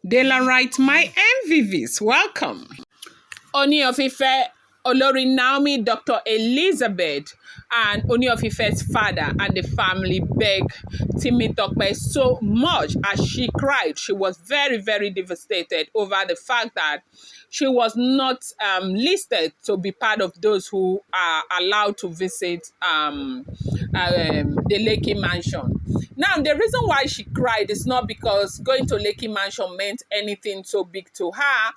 Daylight, my MVVs, welcome. Ooni of Ife, Olori Naomi, Dr. Elizabeth, and Ooni of Ife's father and the family begged Temitope so much as she cried. She was very, very devastated over the fact that she was not listed to be part of those who are allowed to visit the Lekki mansion. Now, the reason why she cried is not because going to Lekki mansion meant anything so big to her.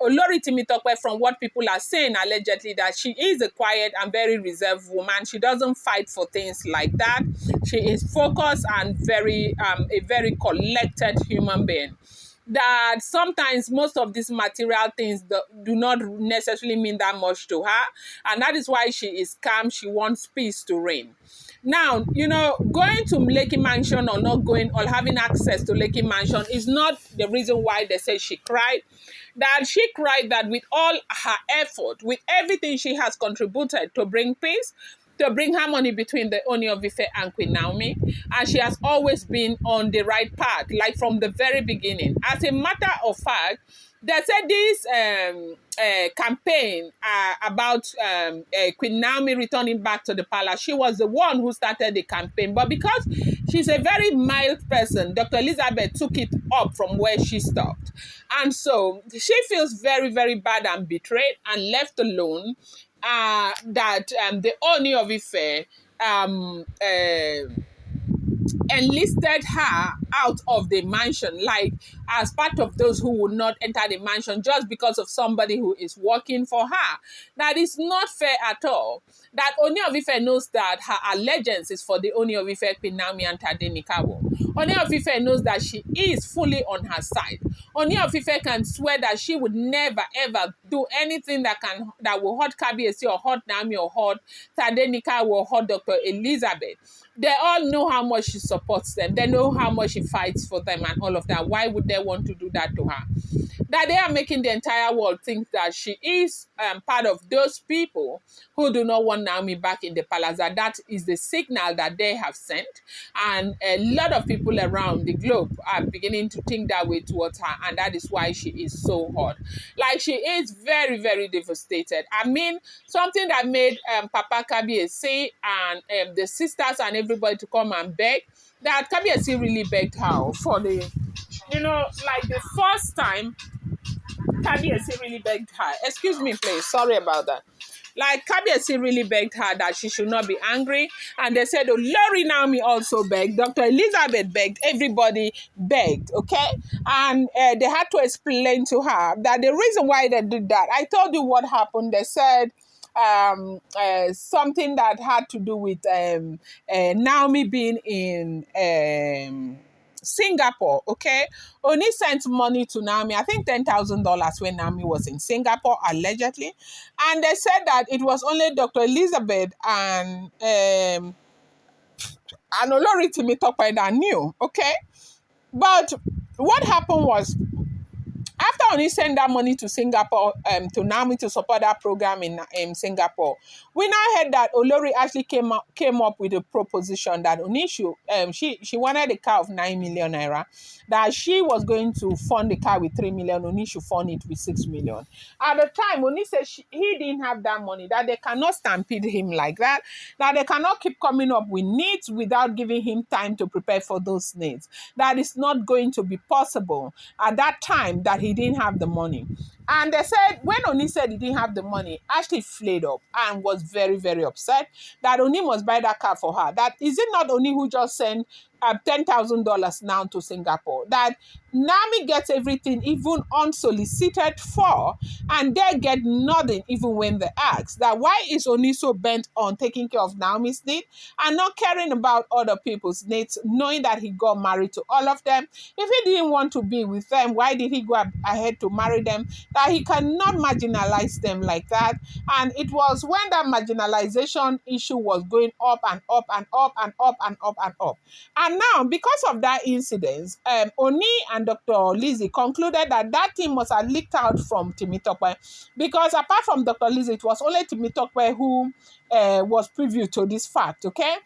Olori Temitope, from what people are saying, allegedly, that she is a quiet and very reserved woman. She doesn't fight for things like that. She is focused and a very collected human being. That sometimes most of these material things do not necessarily mean that much to her. And that is why she is calm. She wants peace to reign. Now, going to Lekki Mansion or not going or having access to Lekki Mansion is not the reason why they say she cried. That she cried that with all her effort, with everything she has contributed to bring peace, to bring harmony between the Ooni of Ife and Queen Naomi, and she has always been on the right path, like from the very beginning. As a matter of fact, they said this campaign about Queen Naomi returning back to the palace, she was the one who started the campaign. But because she's a very mild person, Dr. Elizabeth took it up from where she stopped. And so she feels very, very bad and betrayed and left alone. That the Ooni of Ife enlisted her out of the mansion, like as part of those who would not enter the mansion just because of somebody who is working for her. That is not fair at all. That Ooni of Ife knows that her allegiance is for the Ooni of Ife, Queen Naomi, and Tadenikawo. Ooni of Ife knows that she is fully on her side. Ooni of Ife can swear that she would never ever do anything that will hurt Kabiyesi or hurt Naomi or hurt Tadenikawo or hurt Dr. Elizabeth. They all know how much she supports them. They know how much she fights for them and all of that. Why would they want to do that to her? That they are making the entire world think that she is part of those people who do not want Naomi back in the palace. That is the signal that they have sent. And a lot of people around the globe are beginning to think that way towards her. And that is why she is so hot. Like, she is very, very devastated. I mean, something that made Papa Kabiyesi and the sisters and everybody to come and beg, that Kabiyesi really begged her for the, like the first time Kabiyesi really begged her. Excuse me, please. Sorry about that. Like, Kabiyesi really begged her that she should not be angry. And they said, Olori Naomi also begged. Dr. Elizabeth begged. Everybody begged, okay? And they had to explain to her that the reason why they did that, I told you what happened. They said something that had to do with Naomi being in Singapore, okay? Ooni sent money to Naomi, I think $10,000 when Naomi was in Singapore, allegedly. And they said that it was only Dr. Elizabeth and Olori Temitope that knew, okay? But what happened was, after Ooni sent that money to Singapore, to Naomi to support that program in Singapore, we now heard that Olori actually came up with a proposition that Ooni she wanted a car of 9 million naira, that she was going to fund the car with 3 million, Ooni should fund it with 6 million. At the time, Ooni said he didn't have that money, that they cannot stampede him like that they cannot keep coming up with needs without giving him time to prepare for those needs. That is not going to be possible at that time, that he didn't have the money. And they said, when Ooni said he didn't have the money, Ashley flared up and was very, very upset that Ooni must buy that car for her. That is it not Ooni who just sent $10,000 now to Singapore? That Naomi gets everything even unsolicited for, and they get nothing even when they ask. That why is Ooni so bent on taking care of Naomi's need and not caring about other people's needs, knowing that he got married to all of them? If he didn't want to be with them, why did he go ahead to marry them? That he cannot marginalize them like that. And it was when that marginalization issue was going up and up and up and up and up and up. And now, because of that incident, Ooni and Dr. Lizzy concluded that thing must have leaked out from Temitope, because apart from Dr. Lizzy, it was only Temitope who was privy to this fact, okay?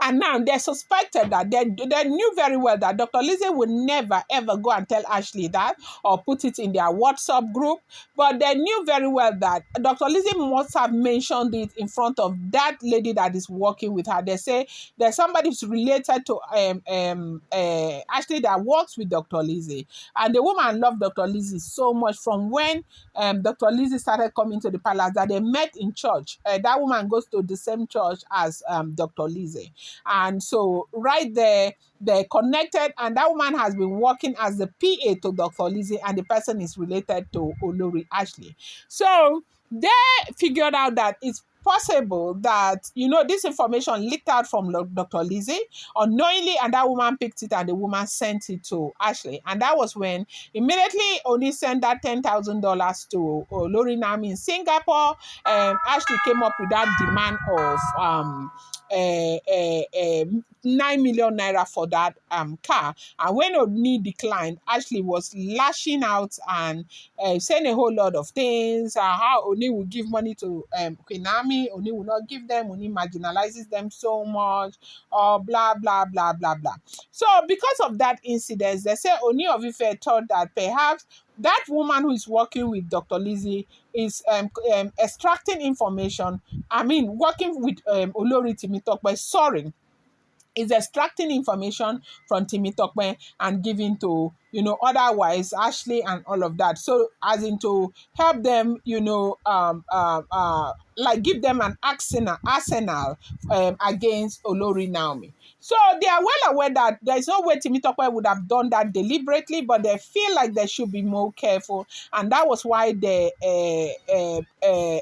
And now they suspected that they knew very well that Dr. Lizzy would never ever go and tell Ashley that or put it in their WhatsApp group. But they knew very well that Dr. Lizzy must have mentioned it in front of that lady that is working with her. They say there's somebody who's related to Ashley that works with Dr. Lizzy. And the woman loved Dr. Lizzy so much from when Dr. Lizzy started coming to the palace that they met in church. That woman goes to the same church as Dr. Lizzy. And so right there, they're connected, and that woman has been working as the PA to Dr. Lizzy, and the person is related to Olori Ashley. So they figured out that it's possible that, this information leaked out from Dr. Lizzy unknowingly, and that woman picked it and the woman sent it to Ashley. And that was when immediately Oni sent that $10,000 to Olori Naomi in Singapore. Ashley came up with that demand of 9 million naira for that car. And when Oni declined, Ashley was lashing out and saying a whole lot of things. How Oni will give money to Queen Naomi, Oni will not give them, Oni marginalizes them so much, or blah, blah, blah, blah, blah. So because of that incident, they say Ooni of Ife thought that perhaps that woman who is working with Dr. Lizzy is extracting information. I mean, working with Olori Temitope, sorry, is extracting information from Temitope and giving to, otherwise Ashley and all of that. So as in to help them, like give them an arsenal against Olori Naomi. So they are well aware that there is no way Temitope would have done that deliberately, but they feel like they should be more careful. And that was why they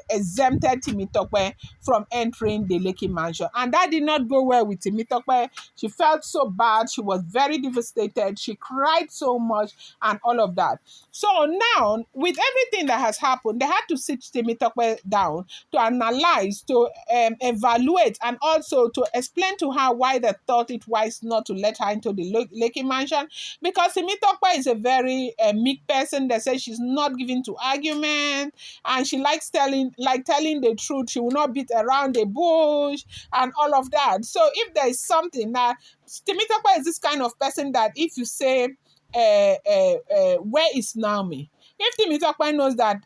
exempted Temitope from entering the Lekki mansion. And that did not go well with Temitope. She felt so bad. She was very devastated. She cried so much and all of that. So now, with everything that has happened, they had to sit Temitope down to analyze, to evaluate, and also to explain to her why they thought it wise not to let her into the Lekki mansion. Because Temitope is a very meek person. They say she's not given to argument, and she likes telling the truth. She will not beat around the bush and all of that. So if there is something that Temitope is this kind of person that if you say, where is Naomi? If Temitope knows that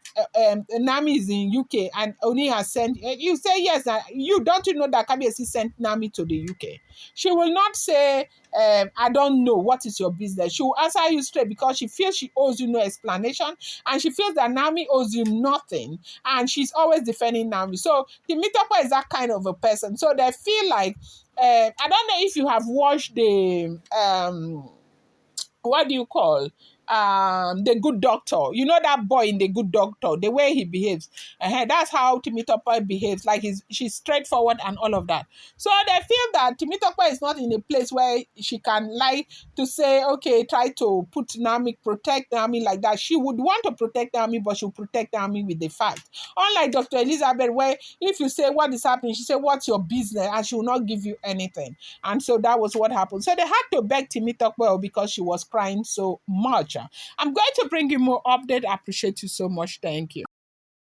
Naomi is in UK and Oni has sent, you say yes. You don't know that Kabiyesi sent Naomi to the UK? She will not say, I don't know, what is your business? She will answer you straight because she feels she owes you no explanation, and she feels that Naomi owes you nothing, and she's always defending Naomi. So Temitope is that kind of a person. So they feel like, I don't know if you have watched the what do you call the Good Doctor? You know that boy in the Good Doctor, the way he behaves. That's how Temitope behaves. Like she's straightforward and all of that. So they feel that Temitope is not in a place where she can like to say, okay, try to protect Naomi like that. She would want to protect Naomi, but she'll protect Naomi with the fact. Unlike Dr. Elizabeth, where if you say what is happening, she say, what's your business? And she will not give you anything. And so that was what happened. So they had to beg Temitope because she was crying so much. I'm going to bring you more update. I appreciate you so much. Thank you.